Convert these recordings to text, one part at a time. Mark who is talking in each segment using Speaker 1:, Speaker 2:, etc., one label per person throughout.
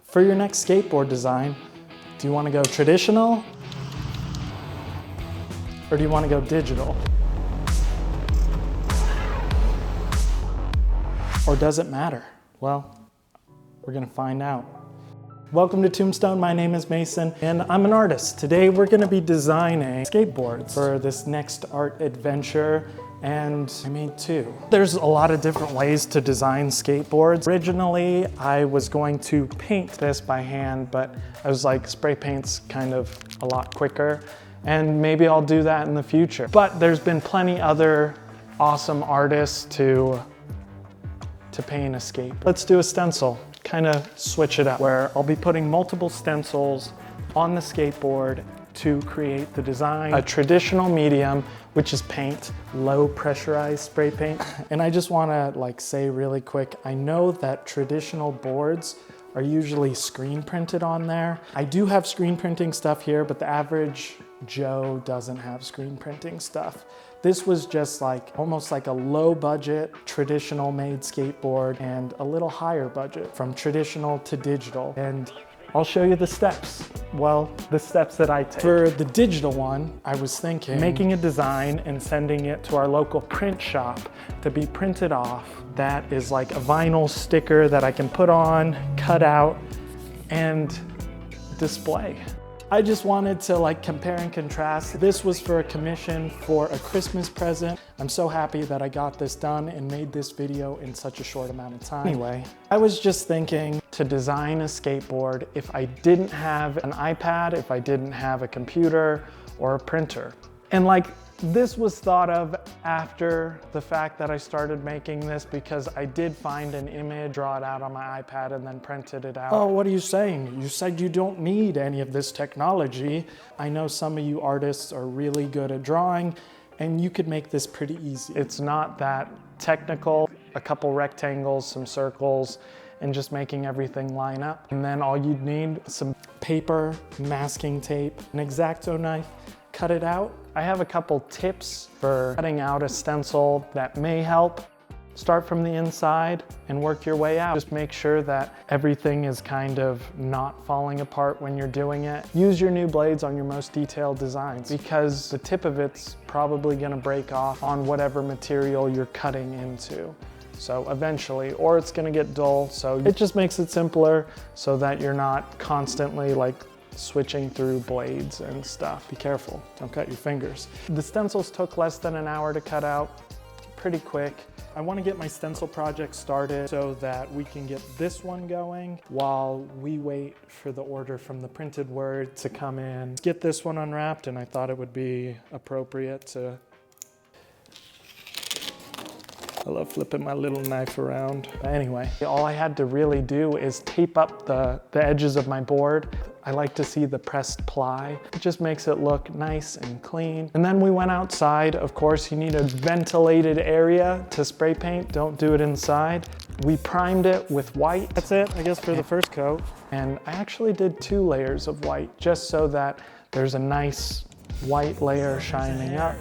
Speaker 1: For your next skateboard design, do you want to go traditional or do you want to go digital? Or does it matter? Well, we're gonna find out. Welcome to Tombstone, my name is Mason and I'm an artist. Today we're gonna be designing skateboards for this next art adventure, and I made two. There's a lot of different ways to design skateboards. Originally, I was going to paint this by hand, but I was like, spray paint's kind of a lot quicker, and maybe I'll do that in the future. But there's been plenty other awesome artists to paint a skateboard. Let's do a stencil, kind of switch it up, where I'll be putting multiple stencils on the skateboard to create the design. A traditional medium, which is paint, low pressurized spray paint. And I just wanna say really quick, I know that traditional boards are usually screen printed on there. I do have screen printing stuff here, but the average Joe doesn't have screen printing stuff. This was just almost like a low budget, traditional made skateboard and a little higher budget from traditional to digital. And I'll show you the steps. Well, the steps that I take. For the digital one, I was thinking making a design and sending it to our local print shop to be printed off. That is like a vinyl sticker that I can put on, cut out, and display. I just wanted to compare and contrast. This was for a commission for a Christmas present. I'm so happy that I got this done and made this video in such a short amount of time. Anyway, I was just thinking to design a skateboard if I didn't have an iPad, if I didn't have a computer or a printer. And this was thought of after the fact that I started making this, because I did find an image, draw it out on my iPad and then printed it out. Oh, what are you saying? You said you don't need any of this technology. I know some of you artists are really good at drawing and you could make this pretty easy. It's not that technical. A couple rectangles, some circles, and just making everything line up. And then all you'd need, some paper, masking tape, an X-Acto knife, cut it out. I have a couple tips for cutting out a stencil that may help. Start from the inside and work your way out. Just make sure that everything is kind of not falling apart when you're doing it. Use your new blades on your most detailed designs, because the tip of it's probably gonna break off on whatever material you're cutting into. So eventually, or it's gonna get dull. So it just makes it simpler so that you're not constantly switching through blades and stuff. Be careful, don't cut your fingers. The stencils took less than an hour to cut out, pretty quick. I want to get my stencil project started so that we can get this one going while we wait for the order from the printed word to come in. Get this one unwrapped, and I thought it would be appropriate to... I love flipping my little knife around. But anyway, all I had to really do is tape up the edges of my board. I like to see the pressed ply. It just makes it look nice and clean. And then we went outside. Of course, you need a ventilated area to spray paint. Don't do it inside. We primed it with white. That's it, I guess, for the first coat. And I actually did 2 layers of white, just so that there's a nice white layer shining up.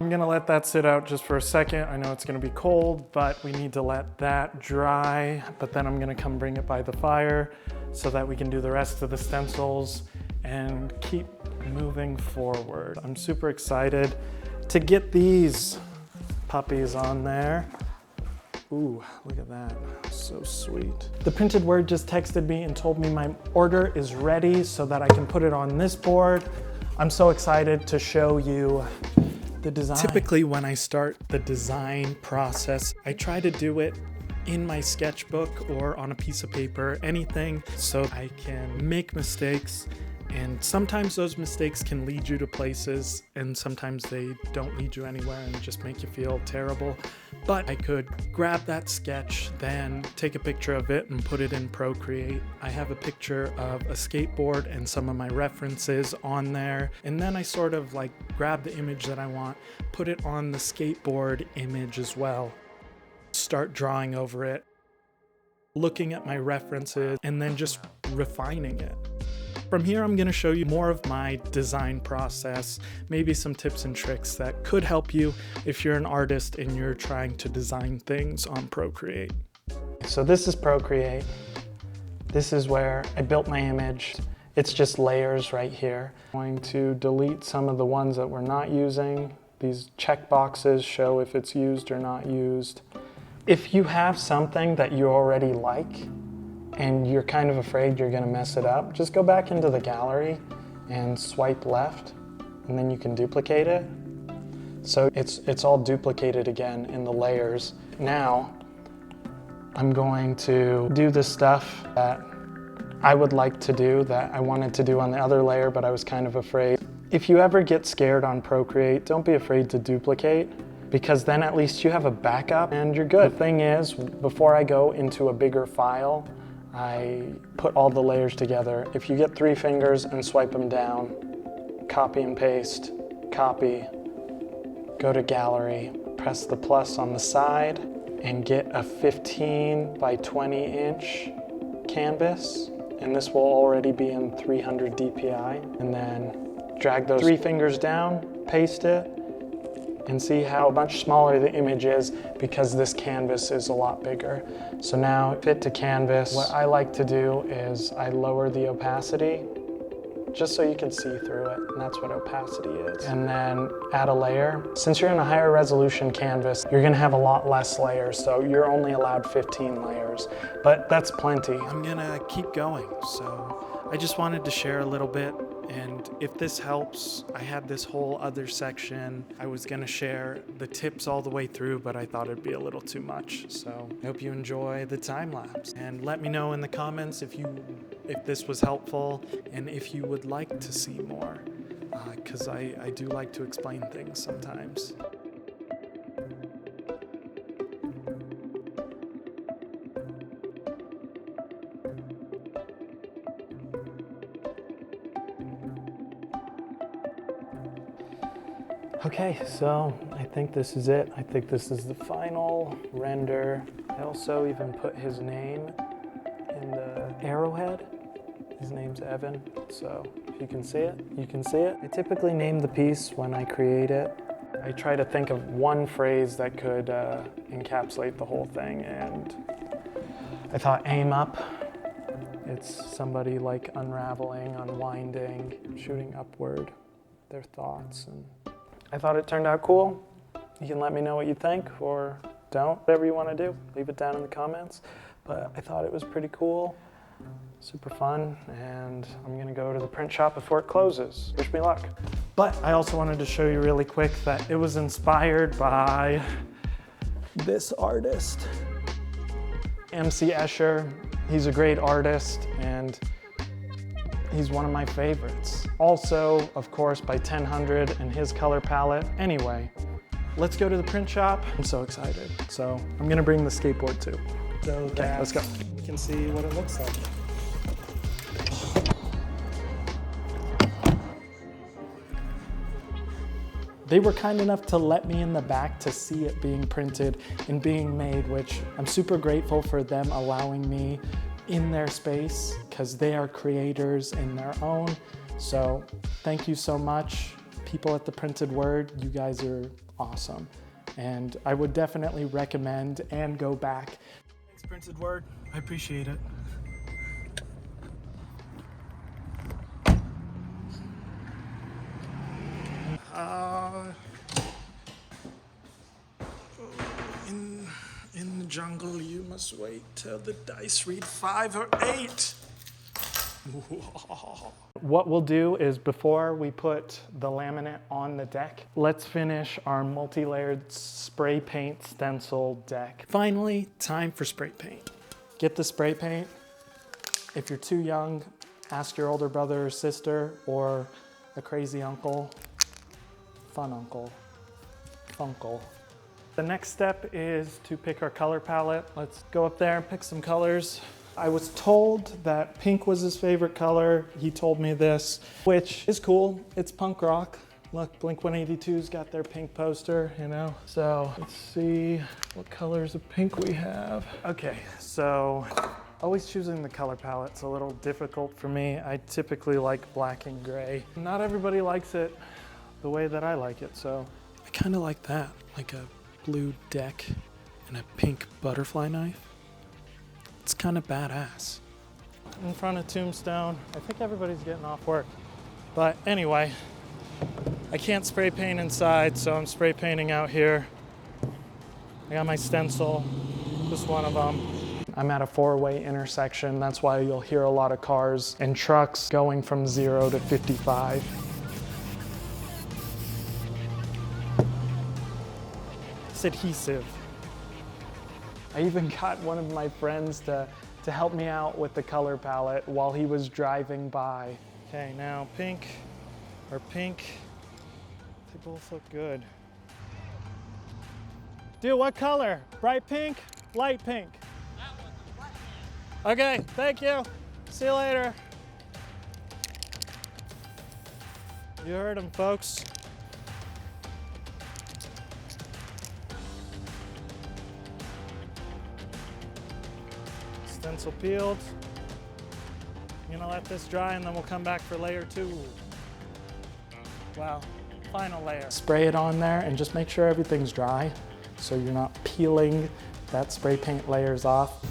Speaker 1: I'm gonna let that sit out just for a second. I know it's gonna be cold, but we need to let that dry. But then I'm gonna come bring it by the fire so that we can do the rest of the stencils and keep moving forward. I'm super excited to get these puppies on there. Ooh, look at that, so sweet. The printed word just texted me and told me my order is ready so that I can put it on this board. I'm so excited to show you the design. Typically when I start the design process, I try to do it in my sketchbook or on a piece of paper, anything, so I can make mistakes. And sometimes those mistakes can lead you to places, and sometimes they don't lead you anywhere and just make you feel terrible. But I could grab that sketch, then take a picture of it and put it in Procreate. I have a picture of a skateboard and some of my references on there. And then I sort of grab the image that I want, put it on the skateboard image as well. Start drawing over it, looking at my references, and then just refining it. From here, I'm going to show you more of my design process, maybe some tips and tricks that could help you if you're an artist and you're trying to design things on Procreate. So this is Procreate. This is where I built my image. It's just layers right here. I'm going to delete some of the ones that we're not using. These check boxes show if it's used or not used. If you have something that you already like and you're kind of afraid you're gonna mess it up, just go back into the gallery and swipe left, and then you can duplicate it. So it's all duplicated again in the layers. Now, I'm going to do the stuff that I would like to do, that I wanted to do on the other layer, but I was kind of afraid. If you ever get scared on Procreate, don't be afraid to duplicate, because then at least you have a backup and you're good. The thing is, before I go into a bigger file, I put all the layers together. If you get 3 fingers and swipe them down, copy and paste, copy, go to gallery, press the plus on the side, and get a 15 by 20 inch canvas. And this will already be in 300 DPI. And then drag those 3 fingers down, paste it, and see how much smaller the image is because this canvas is a lot bigger. So now fit to canvas. What I like to do is I lower the opacity just so you can see through it, and that's what opacity is. And then add a layer. Since you're in a higher resolution canvas, you're gonna have a lot less layers, so you're only allowed 15 layers, but that's plenty. I'm gonna keep going, so I just wanted to share a little bit, and if this helps, I had this whole other section. I was gonna share the tips all the way through, but I thought it'd be a little too much, so I hope you enjoy the time lapse. And let me know in the comments if this was helpful and if you would like to see more, because I do like to explain things sometimes. Okay, so I think this is it. I think this is the final render. I also even put his name in the arrowhead. His name's Evan, so if you can see it, you can see it. I typically name the piece when I create it. I try to think of one phrase that could encapsulate the whole thing, and I thought aim up. It's somebody like unraveling, unwinding, shooting upward, their thoughts. And I thought it turned out cool. You can let me know what you think, or don't, whatever you want to do. Leave it down in the comments. But I thought it was pretty cool, super fun, and I'm gonna go to the print shop before it closes. Wish me luck. But I also wanted to show you really quick that it was inspired by this artist, MC Escher. He's a great artist, and he's one of my favorites. Also, of course, by 1000 and his color palette. Anyway, let's go to the print shop. I'm so excited. So I'm gonna bring the skateboard too. So okay, let's go. You can see what it looks like. They were kind enough to let me in the back to see it being printed and being made, which I'm super grateful for them allowing me in their space, because they are creators in their own. So thank you so much, people at The Printed Word. You guys are awesome. And I would definitely recommend and go back. Thanks, Printed Word. I appreciate it. In the jungle, you must wait till the dice read 5 or 8. What we'll do is, before we put the laminate on the deck, let's finish our multi-layered spray paint stencil deck. Finally, time for spray paint. Get the spray paint. If you're too young, ask your older brother or sister, or a crazy uncle, fun uncle, funkle. The next step is to pick our color palette. Let's go up there and pick some colors. I was told that pink was his favorite color. He told me this, which is cool. It's punk rock. Look, Blink-182's got their pink poster, you know? So let's see what colors of pink we have. Okay, so always choosing the color palette's a little difficult for me. I typically like black and gray. Not everybody likes it the way that I like it, so I kind of like that, like a blue deck and a pink butterfly knife. It's kind of badass. in front of Tombstone. I think everybody's getting off work. But anyway, I can't spray paint inside, so I'm spray painting out here. I got my stencil, just one of them. I'm at a four-way intersection. That's why you'll hear a lot of cars and trucks going from 0 to 55. It's adhesive. I even got one of my friends to help me out with the color palette while he was driving by. Okay, now pink or pink. They both look good. Dude, what color? Bright pink? Light pink? That one, the black. Okay, thank you. See you later. You heard him, folks. Stencil peeled. I'm gonna let this dry and then we'll come back for layer 2. Wow, final layer. Spray it on there and just make sure everything's dry so you're not peeling that spray paint layers off.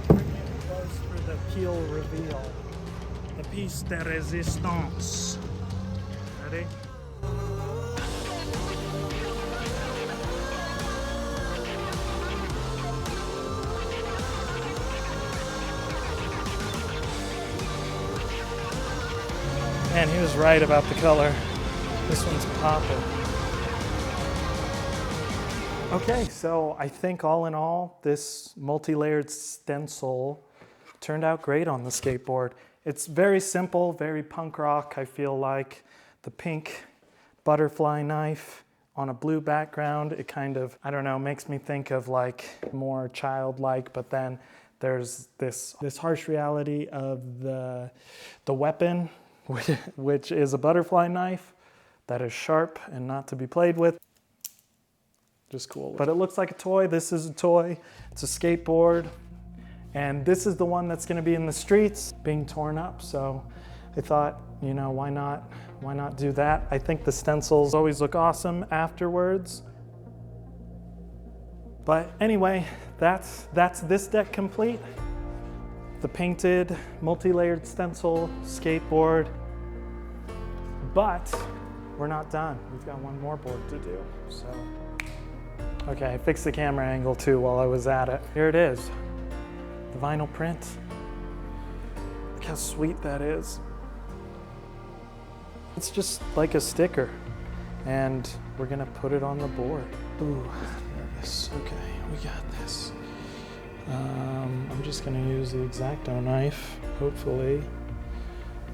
Speaker 1: Close for the peel reveal. The piece de resistance. Ready? Man, he was right about the color. This one's popping. Okay, so I think all in all, this multi-layered stencil turned out great on the skateboard. It's very simple, very punk rock, I feel like. The pink butterfly knife on a blue background, it kind of, I don't know, makes me think of like more childlike, but then there's this harsh reality of the weapon, which is a butterfly knife that is sharp and not to be played with. Just cool. But it looks like a toy. This is a toy. It's a skateboard. And this is the one that's going to be in the streets being torn up. So I thought, you know, why not do that? I think the stencils always look awesome afterwards. But anyway, that's this deck complete. The painted, multi-layered stencil skateboard. But we're not done. We've got one more board to do, so. Okay, I fixed the camera angle too while I was at it. Here it is, the vinyl print. Look how sweet that is. It's just like a sticker, and we're gonna put it on the board. Ooh, nervous. Okay, we got this. I'm just gonna use the X-Acto knife, hopefully.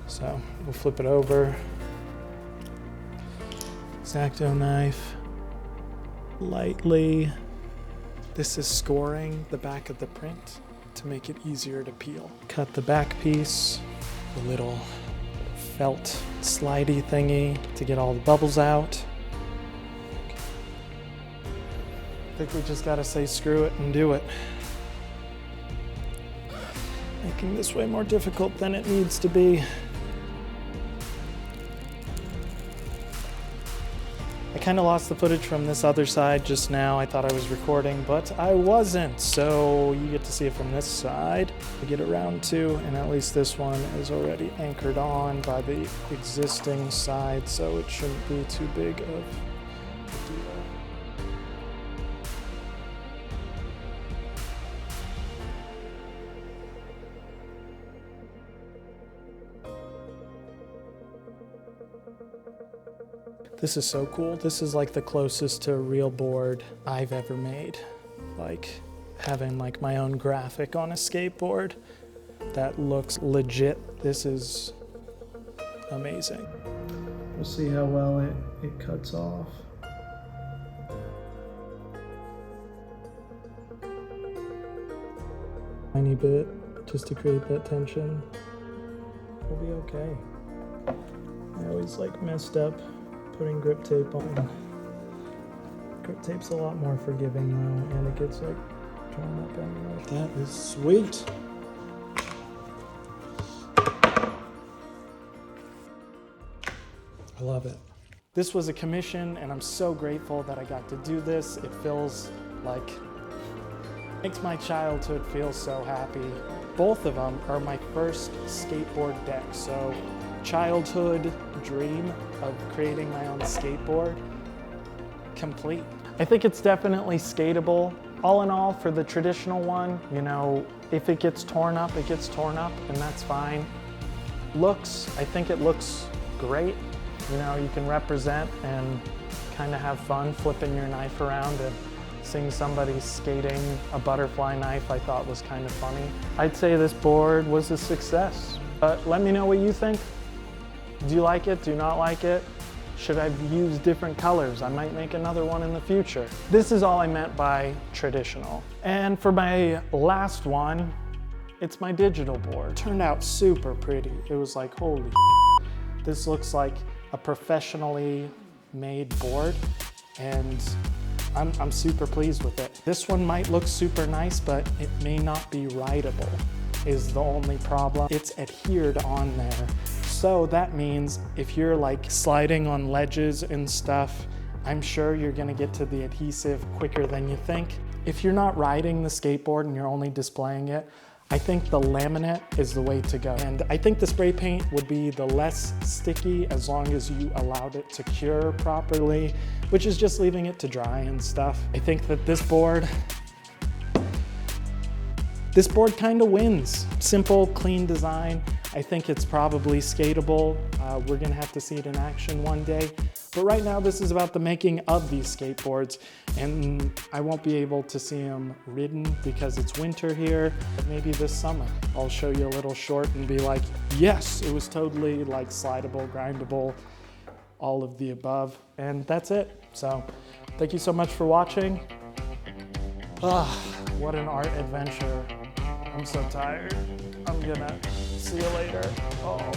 Speaker 1: So we'll flip it over. X-Acto knife, lightly. This is scoring the back of the print to make it easier to peel. Cut the back piece, the little felt slidey thingy to get all the bubbles out. I think we just gotta say screw it and do it. Making this way more difficult than it needs to be. I kind of lost the footage from this other side just now. I thought I was recording, but I wasn't. So you get to see it from this side. I get around to, and at least this one is already anchored on by the existing side, so it shouldn't be too big of a deal. This is so cool. This is like the closest to a real board I've ever made. Like having like my own graphic on a skateboard that looks legit. This is amazing. We'll see how well it cuts off. Tiny bit just to create that tension. It'll be okay. I always like messed up putting grip tape on. Grip tape's a lot more forgiving though, and it gets like drawn up anyway. That is sweet. I love it. This was a commission and I'm so grateful that I got to do this. It feels like, makes my childhood feel so happy. Both of them are my first skateboard deck. So childhood dream of creating my own skateboard, complete. I think it's definitely skatable. All in all, for the traditional one, you know, if it gets torn up, it gets torn up, and that's fine. Looks, I think it looks great. You know, you can represent and kind of have fun flipping your knife around, and seeing somebody skating a butterfly knife I thought was kind of funny. I'd say this board was a success. But let me know what you think. Do you like it? Do you not like it? Should I use different colors? I might make another one in the future. This is all I meant by traditional. And for my last one, it's my digital board. It turned out super pretty. It was like, holy this looks like a professionally made board, and I'm super pleased with it. This one might look super nice, but it may not be rideable is the only problem. It's adhered on there. So that means if you're like sliding on ledges and stuff, I'm sure you're gonna get to the adhesive quicker than you think. If you're not riding the skateboard and you're only displaying it, I think the laminate is the way to go. And I think the spray paint would be the less sticky as long as you allowed it to cure properly, which is just leaving it to dry and stuff. I think that this board kind of wins. Simple, clean design. I think it's probably skatable. We're gonna have to see it in action one day. But right now, this is about the making of these skateboards, and I won't be able to see them ridden because it's winter here. But maybe this summer, I'll show you a little short and be like, yes, it was totally like slidable, grindable, all of the above. And that's it. So thank you so much for watching. What an art adventure. I'm so tired. I'm gonna see you later. Oh.